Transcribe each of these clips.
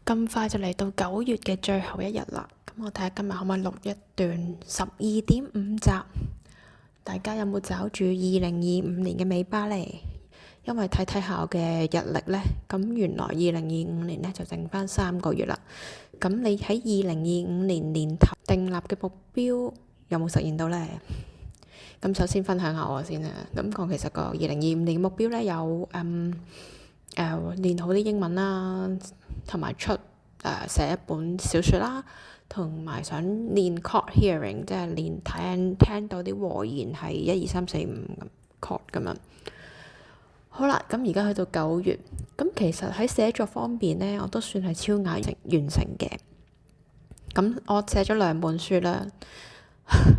咁快就嚟到9月嘅最後一日啦，咁我睇下今日可唔可以錄一段12.5集。大家有冇找住2025年嘅尾巴呢？因為睇睇下我嘅日曆呢，咁原來2025年呢就剩翻3個月啦。咁你喺2025年年頭訂立嘅目標有冇實現到呢？咁首先分享下我先啊。咁我其實個2025年嘅目標呢有練好啲英文啦，同埋寫一本小說啦，同埋想練 caught hearing， 即係練聽到啲和言係1、2、3、4、5 caught 咁樣。好啦，咁而家去到9月，咁其實喺寫作方面呢，我都算係超額完成嘅。咁我寫咗2本書啦，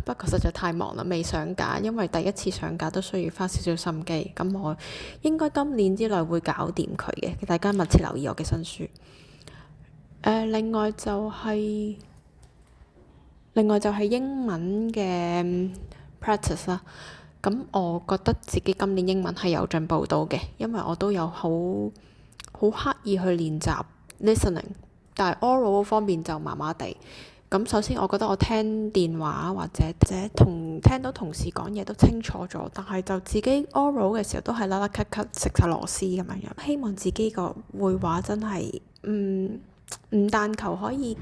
不過實在太忙啦，未上架，因為第一次上架都需要花少少心機。咁我應該今年之內會搞掂佢嘅，大家密切留意我嘅新書。另外就係英文嘅 practice 啦。咁我覺得自己今年英文係有進步到嘅，因為我都有好刻意去練習 listening， 但係 oral 方面就麻麻地。咁首先我覺得我聽電話或者聽到同事講嘢都清楚咗，但係就自己 oral 嘅時候都係啦啦咳咳食晒螺絲咁樣。希望自己個會話真係唔但求可以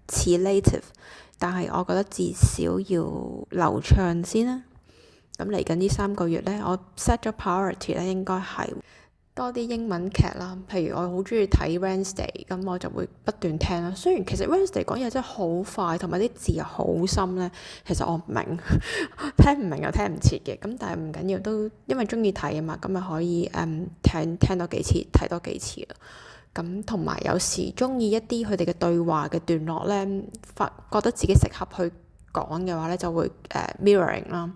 似 native， 但係我覺得至少要流暢先啦。咁嚟緊呢3個月呢，我 set 咗 priority 咧，應該係多啲英文劇啦。譬如我好中意睇 Wednesday， 咁我就會不斷聽啦。雖然其實 Wednesday 講嘢真係好快，同埋啲字又好深呢，其實我唔明，聽唔明又聽唔切嘅。咁但係唔緊要，都因為中意睇啊嘛，咁咪可以聽多幾次，睇多幾次啦。咁同埋有時中意一啲佢哋嘅對話嘅段落呢，覺得自己適合去講嘅話呢，就會mirroring 啦。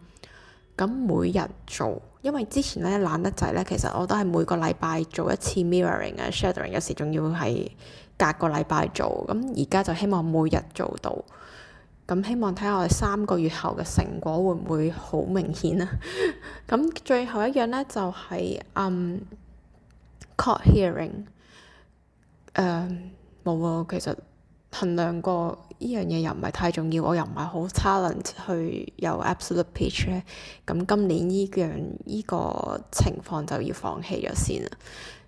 咁每日做，因為之前咧懶得滯咧，其實我都係每個禮拜做一次 mirroring 啊 shadowing， 有時仲要係隔個禮拜做。咁而家就希望每日做到，咁希望睇下我哋3個月後嘅成果會唔會好明顯啊？咁最後一樣咧就係caught hearing，冇啊，其實衡量過呢樣嘢又唔係太重要，我又唔係好 talent 去有 absolute pitch 咧。咁今年呢個情況就要放棄咗先啦。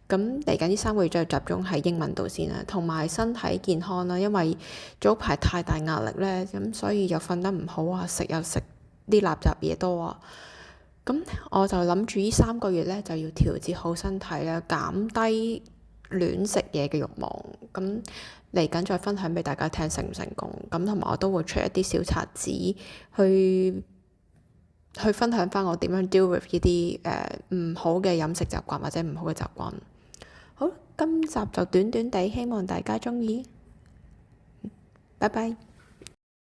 咁嚟緊呢3個月再集中喺英文度先啦，同埋身體健康啦。因為早排太大壓力咧，咁所以又瞓得唔好啊，食啲垃圾嘢多啊。咁我就諗住呢3個月咧就要調節好身體啦，減低亂食嘢嘅慾望。咁嚟緊再分享俾大家聽成唔成功。咁同埋我都會出一啲小冊子去分享翻我點樣 deal with 呢啲唔好嘅飲食習慣或者唔好嘅習慣。好，今集就短短地，希望大家鍾意。拜拜。